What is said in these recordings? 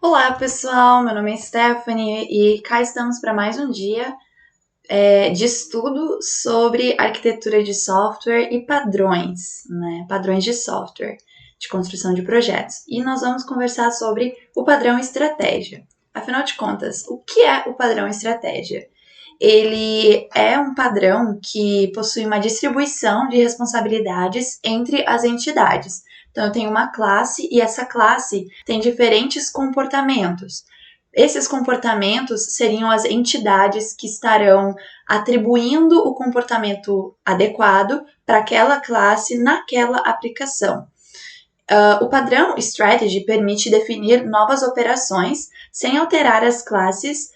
Olá pessoal, meu nome é Stephanie e cá estamos para mais um dia de estudo sobre arquitetura de software e padrões, né? Padrões de software, de construção de projetos. E nós vamos conversar sobre o padrão estratégia. Afinal de contas, o que é o padrão estratégia? Ele é um padrão que possui uma distribuição de responsabilidades entre as entidades. Então, eu tenho uma classe e essa classe tem diferentes comportamentos. Esses comportamentos seriam as entidades que estarão atribuindo o comportamento adequado para aquela classe naquela aplicação. O padrão Strategy permite definir novas operações sem alterar as classes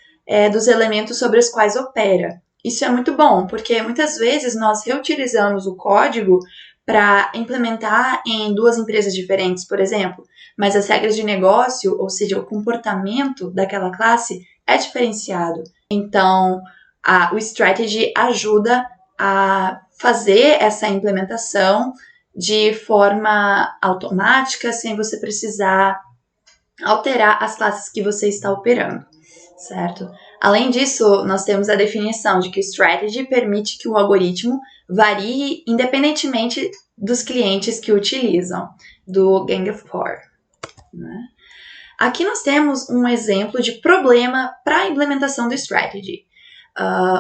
dos elementos sobre os quais opera. Isso é muito bom, porque muitas vezes nós reutilizamos o código para implementar em duas empresas diferentes, por exemplo, mas as regras de negócio, ou seja, o comportamento daquela classe é diferenciado. Então, o Strategy ajuda a fazer essa implementação de forma automática, sem você precisar alterar as classes que você está operando, certo? Além disso, nós temos a definição de que o Strategy permite que o algoritmo varie independentemente dos clientes que o utilizam, do Gang of Four, né? Aqui nós temos um exemplo de problema para a implementação do Strategy.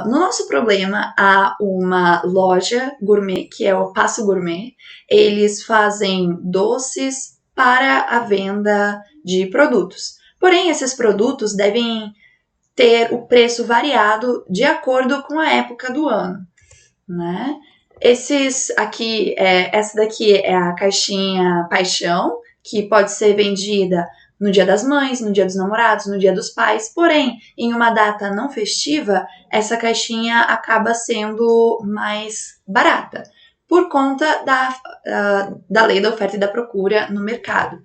No nosso problema, há uma loja gourmet, que é o Passo Gourmet. Eles fazem doces para a venda de produtos. Porém, esses produtos devem ter o preço variado de acordo com a época do ano, né? Essa daqui é a caixinha Paixão, que pode ser vendida no Dia das Mães, no Dia dos Namorados, no Dia dos Pais. Porém, em uma data não festiva, essa caixinha acaba sendo mais barata, por conta da lei da oferta e da procura no mercado.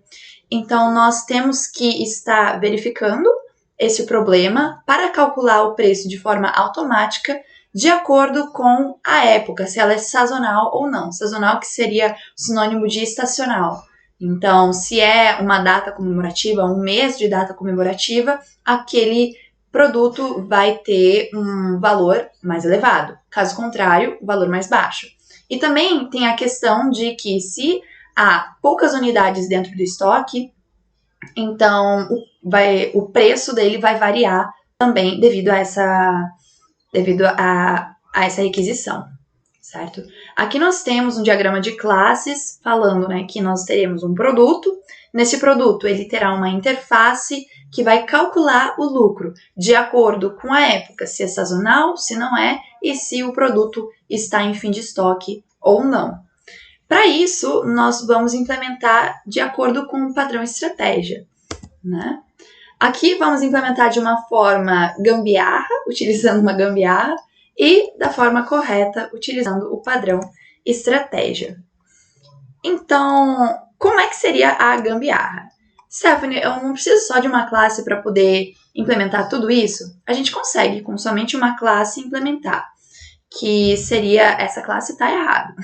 Então, nós temos que estar verificando esse problema para calcular o preço de forma automática de acordo com a época, se ela é sazonal ou não. Sazonal que seria sinônimo de estacional. Então, se é uma data comemorativa, um mês de data comemorativa, aquele produto vai ter um valor mais elevado. Caso contrário, o valor mais baixo. E também tem a questão de que se há poucas unidades dentro do estoque, então o preço dele vai variar também devido a essa requisição, certo? Aqui nós temos um diagrama de classes falando, né, que nós teremos um produto. Nesse produto, ele terá uma interface que vai calcular o lucro de acordo com a época, se é sazonal, se não é, e se o produto está em fim de estoque ou não. Para isso, nós vamos implementar de acordo com o padrão estratégia, né? Aqui vamos implementar de uma forma gambiarra, utilizando uma gambiarra, e da forma correta, utilizando o padrão estratégia. Então, como é que seria a gambiarra? Stephanie, eu não preciso só de uma classe para poder implementar tudo isso? A gente consegue, com somente uma classe, implementar. Que seria, essa classe está errada.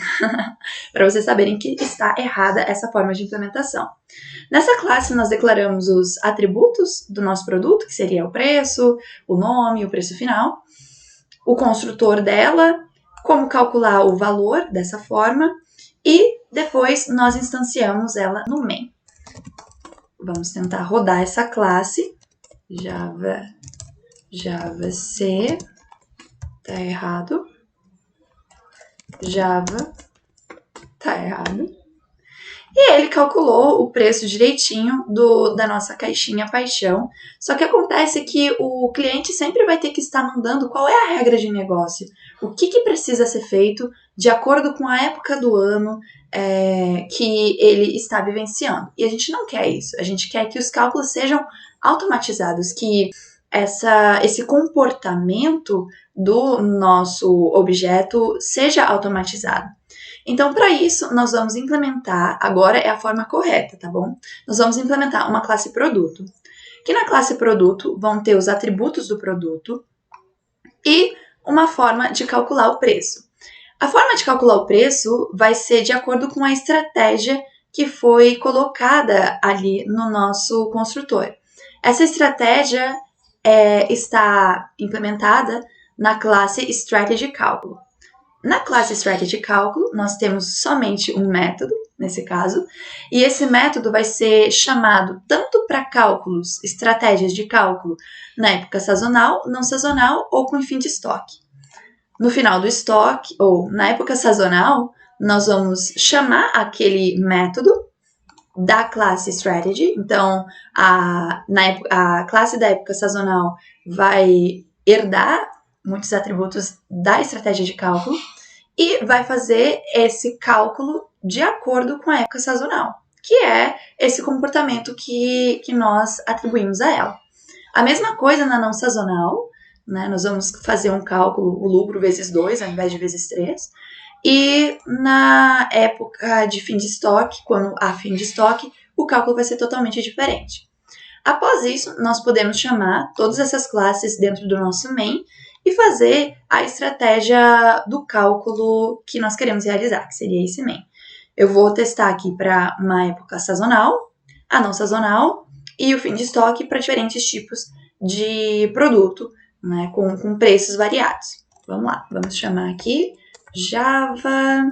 Para vocês saberem que está errada essa forma de implementação. Nessa classe, nós declaramos os atributos do nosso produto, que seria o preço, o nome, o preço final, o construtor dela, como calcular o valor dessa forma, e depois nós instanciamos ela no main. Vamos tentar rodar essa classe, JavaC, tá errado, Java, tá errado. E ele calculou o preço direitinho da nossa caixinha Paixão. Só que acontece que o cliente sempre vai ter que estar mandando qual é a regra de negócio. O que precisa ser feito de acordo com a época do ano que ele está vivenciando. E a gente não quer isso. A gente quer que os cálculos sejam automatizados, que esse comportamento do nosso objeto seja automatizado. Então, para isso, nós vamos implementar, agora é a forma correta, tá bom? Nós vamos implementar uma classe produto, que na classe produto vão ter os atributos do produto e uma forma de calcular o preço. A forma de calcular o preço vai ser de acordo com a estratégia que foi colocada ali no nosso construtor. Essa estratégia está implementada na classe Strategy Cálculo. Na classe Strategy Cálculo, nós temos somente um método, nesse caso, e esse método vai ser chamado tanto para cálculos, estratégias de cálculo na época sazonal, não sazonal ou com fim de estoque. No final do estoque, ou na época sazonal, nós vamos chamar aquele método da classe Strategy. Então, a classe da época sazonal vai herdar muitos atributos da estratégia de cálculo e vai fazer esse cálculo de acordo com a época sazonal, que é esse comportamento que nós atribuímos a ela. A mesma coisa na não sazonal, né? Nós vamos fazer um cálculo, o lucro vezes 2 ao invés de vezes 3. E na época de fim de estoque, quando há fim de estoque, o cálculo vai ser totalmente diferente. Após isso, nós podemos chamar todas essas classes dentro do nosso main e fazer a estratégia do cálculo que nós queremos realizar, que seria esse main. Eu vou testar aqui para uma época sazonal, a não sazonal e o fim de estoque para diferentes tipos de produto, né, com preços variados. Vamos lá, vamos chamar aqui Java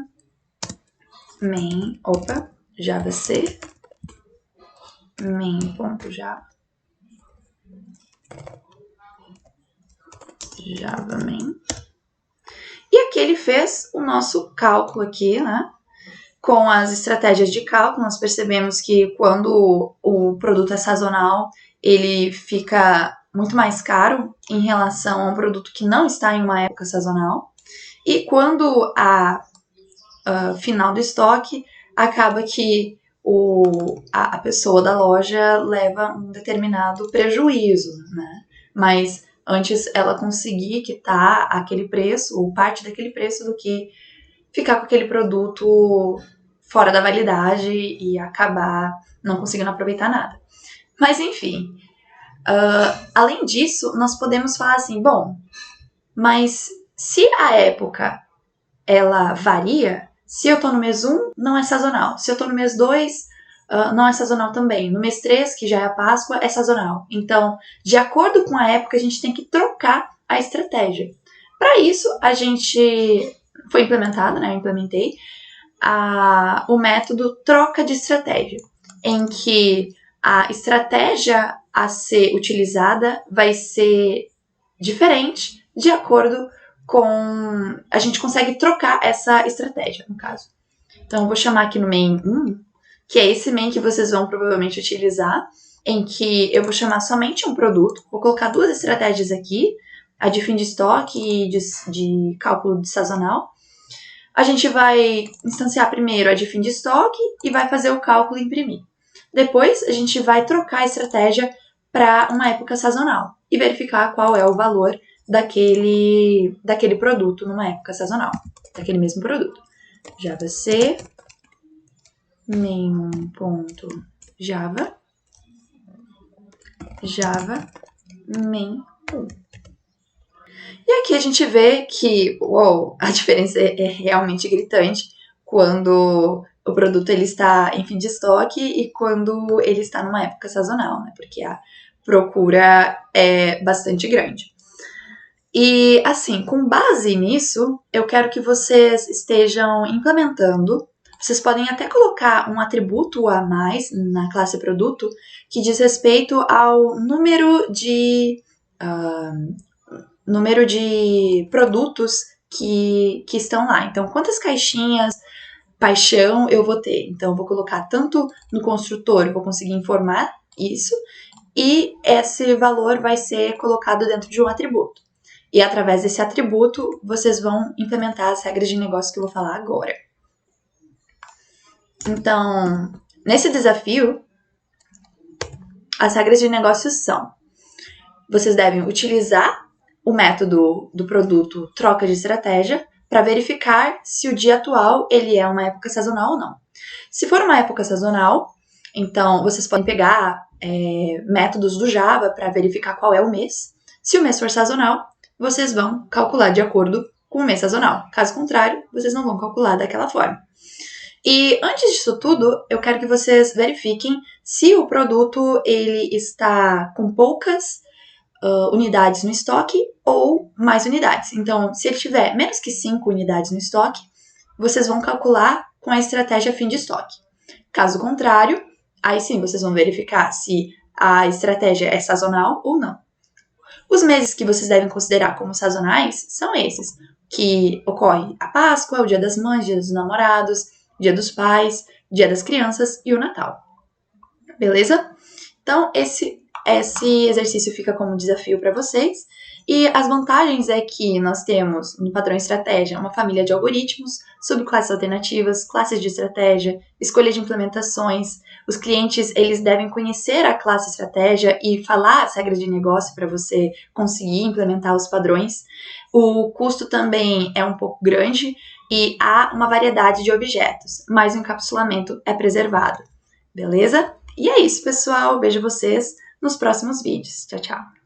main, Java C, main.java, Java main. E aqui ele fez o nosso cálculo aqui, né? Com as estratégias de cálculo, nós percebemos que quando o produto é sazonal, ele fica muito mais caro em relação a um produto que não está em uma época sazonal. E quando a final do estoque, acaba que a pessoa da loja leva um determinado prejuízo, né? Mas antes ela conseguir quitar aquele preço, ou parte daquele preço, do que ficar com aquele produto fora da validade e acabar não conseguindo aproveitar nada. Mas enfim, além disso, nós podemos falar assim, bom, mas se a época ela varia, se eu tô no mês 1, não é sazonal. Se eu tô no mês 2, não é sazonal também. No mês 3, que já é a Páscoa, é sazonal. Então, de acordo com a época, a gente tem que trocar a estratégia. Para isso, a gente foi implementado, né? Eu implementei o método troca de estratégia, em que a estratégia a ser utilizada vai ser diferente de acordo com... A gente consegue trocar essa estratégia, no caso. Então, eu vou chamar aqui no main 1, que é esse main que vocês vão provavelmente utilizar, em que eu vou chamar somente um produto, vou colocar duas estratégias aqui, a de fim de estoque e de cálculo de sazonal. A gente vai instanciar primeiro a de fim de estoque e vai fazer o cálculo e imprimir. Depois, a gente vai trocar a estratégia para uma época sazonal e verificar qual é o valor daquele produto numa época sazonal, daquele mesmo produto. Java C, main.java, Java main 1. E aqui a gente vê que, a diferença é realmente gritante quando o produto ele está em fim de estoque e quando ele está numa época sazonal, né? Porque a procura é bastante grande. E, assim, com base nisso, eu quero que vocês estejam implementando. Vocês podem até colocar um atributo a mais na classe produto que diz respeito ao número de produtos que estão lá. Então, quantas caixinhas paixão eu vou ter? Então, eu vou colocar tanto no construtor, eu vou conseguir informar isso, e esse valor vai ser colocado dentro de um atributo. E através desse atributo, vocês vão implementar as regras de negócio que eu vou falar agora. Então, nesse desafio, as regras de negócio são: vocês devem utilizar o método do produto troca de estratégia para verificar se o dia atual ele é uma época sazonal ou não. Se for uma época sazonal, então vocês podem pegar métodos do Java para verificar qual é o mês. Se o mês for sazonal, vocês vão calcular de acordo com o mês sazonal. Caso contrário, vocês não vão calcular daquela forma. E antes disso tudo, eu quero que vocês verifiquem se o produto ele está com poucas unidades no estoque ou mais unidades. Então, se ele tiver menos que 5 unidades no estoque, vocês vão calcular com a estratégia fim de estoque. Caso contrário, aí sim vocês vão verificar se a estratégia é sazonal ou não. Os meses que vocês devem considerar como sazonais são esses, que ocorre a Páscoa, o Dia das Mães, Dia dos Namorados, Dia dos Pais, Dia das Crianças e o Natal. Beleza? Então, esse exercício fica como desafio para vocês. E as vantagens é que nós temos no padrão estratégia uma família de algoritmos, subclasses alternativas, classes de estratégia, escolha de implementações. Os clientes eles devem conhecer a classe estratégia e falar as regras de negócio para você conseguir implementar os padrões. O custo também é um pouco grande e há uma variedade de objetos, mas o encapsulamento é preservado. Beleza? E é isso, pessoal. Vejo vocês nos próximos vídeos. Tchau, tchau.